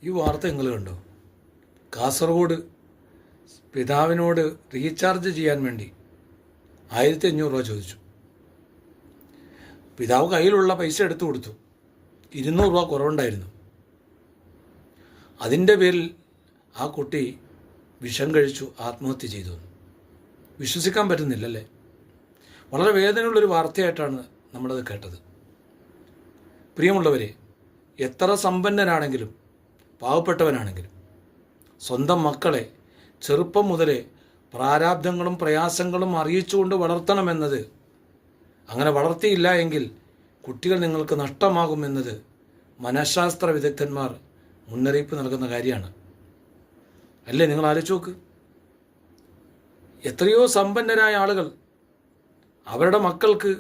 ഈ വാർത്ത നിങ്ങൾ കണ്ടോ? കാസർഗോഡ് പിതാവിനോട് റീചാർജ് ചെയ്യാൻ വേണ്ടി 1500 രൂപ ചോദിച്ചു. പിതാവ് കയ്യിലുള്ള പൈസ എടുത്തു കൊടുത്തു. 200 രൂപ കുറവുണ്ടായിരുന്നു. അതിൻ്റെ പേരിൽ ആ കുട്ടി വിഷം കഴിച്ചു ആത്മഹത്യ ചെയ്തു. വിശ്വസിക്കാൻ പറ്റുന്നില്ലല്ലേ? വളരെ വേദനയുള്ളൊരു വാർത്തയായിട്ടാണ് നമ്മളത് കേട്ടത്. പ്രിയമുള്ളവരെ, എത്ര സമ്പന്നനാണെങ്കിലും പാവപ്പെട്ടവനാണെങ്കിലും സ്വന്തം മക്കളെ ചെറുപ്പം മുതലേ പ്രാരാബ്ധങ്ങളും പ്രയാസങ്ങളും അറിയിച്ചുകൊണ്ട് വളർത്തണമെന്നത്, അങ്ങനെ വളർത്തിയില്ല എങ്കിൽ കുട്ടികൾ നിങ്ങൾക്ക് നഷ്ടമാകുമെന്നത് മനഃശാസ്ത്ര വിദഗ്ധന്മാർ മുന്നറിയിപ്പ് നൽകുന്ന കാര്യമാണ്. അല്ലേ? നിങ്ങൾ ആലോചിച്ച് നോക്ക്. എത്രയോ സമ്പന്നരായ ആളുകൾ അവരുടെ മക്കൾക്ക്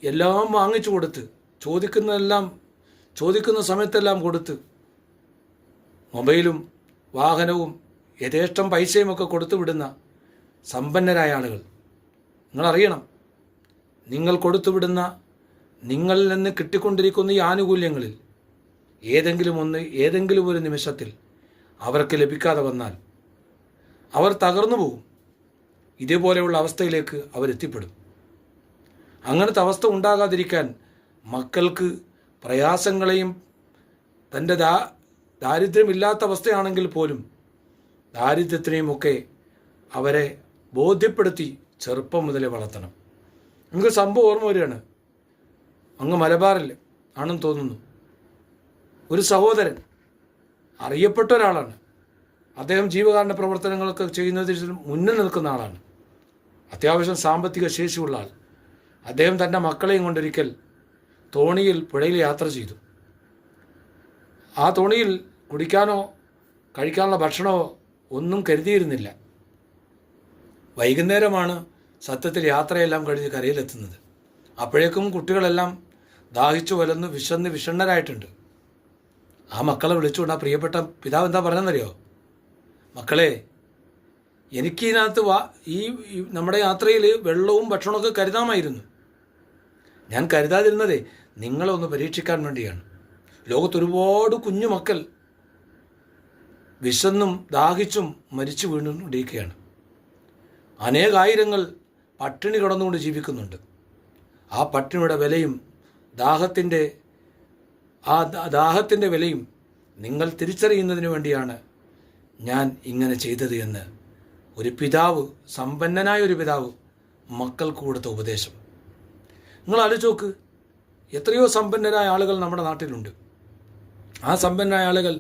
എല്ലാം വാങ്ങിച്ചു കൊടുത്ത്, ചോദിക്കുന്ന സമയത്തെല്ലാം കൊടുത്ത്, മൊബൈലും വാഹനവും യഥേഷ്ടം പൈസയുമൊക്കെ കൊടുത്തു വിടുന്ന സമ്പന്നരായ ആളുകൾ. നിങ്ങളറിയണം, നിങ്ങൾ കൊടുത്തുവിടുന്ന, നിങ്ങളിൽ നിന്ന് കിട്ടിക്കൊണ്ടിരിക്കുന്ന ഈ ആനുകൂല്യങ്ങളിൽ ഏതെങ്കിലും ഒരു നിമിഷത്തിൽ അവർക്ക് ലഭിക്കാതെ വന്നാൽ അവർ തകർന്നു പോകും. ഇതേപോലെയുള്ള അവസ്ഥയിലേക്ക് അവരെത്തിപ്പെടും. അങ്ങനത്തെ അവസ്ഥ ഉണ്ടാകാതിരിക്കാൻ മക്കൾക്ക് പ്രയാസങ്ങളെയും, തൻ്റെ ദാരിദ്ര്യമില്ലാത്ത അവസ്ഥയാണെങ്കിൽ പോലും ദാരിദ്ര്യത്തിനെയുമൊക്കെ അവരെ ബോധ്യപ്പെടുത്തി ചെറുപ്പം മുതലേ വളർത്തണം. നമുക്ക് സംഭവം ഓർമ്മ വരികയാണ്. അങ്ങ് മലബാറിൽ ആണെന്ന് തോന്നുന്നു, ഒരു സഹോദരൻ, അറിയപ്പെട്ട ഒരാളാണ്. അദ്ദേഹം ജീവകാരുണ്യ പ്രവർത്തനങ്ങളൊക്കെ ചെയ്യുന്നതിൽ മുന്നിൽ നിൽക്കുന്ന ആളാണ്. അത്യാവശ്യം സാമ്പത്തിക ശേഷിയുള്ള ആൾ. അദ്ദേഹം തൻ്റെ മക്കളെയും കൊണ്ടൊരിക്കൽ തോണിയിൽ പുഴയിൽ യാത്ര ചെയ്തു. ആ തോണിയിൽ കുടിക്കാനോ കഴിക്കാനുള്ള ഭക്ഷണമോ ഒന്നും കരുതിയിരുന്നില്ല. വൈകുന്നേരമാണ് സത്യത്തിൽ യാത്രയെല്ലാം കഴിഞ്ഞ് കരയിലെത്തുന്നത്. അപ്പോഴേക്കും കുട്ടികളെല്ലാം ദാഹിച്ചു വലന്ന് വിഷണ്ണരായിട്ടുണ്ട്. ആ മക്കളെ വിളിച്ചുകൊണ്ട് ആ പ്രിയപ്പെട്ട പിതാവ് എന്താ പറഞ്ഞെന്നറിയോ? മക്കളെ, എനിക്കിതിനകത്ത് ഈ നമ്മുടെ യാത്രയിൽ വെള്ളവും ഭക്ഷണമൊക്കെ കരുതാമായിരുന്നു. ഞാൻ കരുതാതിരുന്നതേ നിങ്ങളെ ഒന്ന് പരീക്ഷിക്കാൻ വേണ്ടിയാണ്. ലോകത്തൊരുപാട് കുഞ്ഞു മക്കൾ വിശന്നും ദാഹിച്ചും മരിച്ചു വീണുകൊണ്ടിരിക്കുകയാണ്. അനേകായിരങ്ങൾ പട്ടിണി കിടന്നുകൊണ്ട് ജീവിക്കുന്നുണ്ട്. ആ പട്ടിണിയുടെ വിലയും ദാഹത്തിൻ്റെ വിലയും നിങ്ങൾ തിരിച്ചറിയുന്നതിന് വേണ്ടിയാണ് ഞാൻ ഇങ്ങനെ ചെയ്തത് എന്ന് ഒരു പിതാവ്, സമ്പന്നനായ ഒരു പിതാവ് മക്കൾക്ക് കൊടുത്ത ഉപദേശം. നിങ്ങൾ ആലോചിച്ച് നോക്ക്. എത്രയോ സമ്പന്നരായ ആളുകൾ നമ്മുടെ നാട്ടിലുണ്ട്. ആ സമ്പന്നരായ ആളുകൾ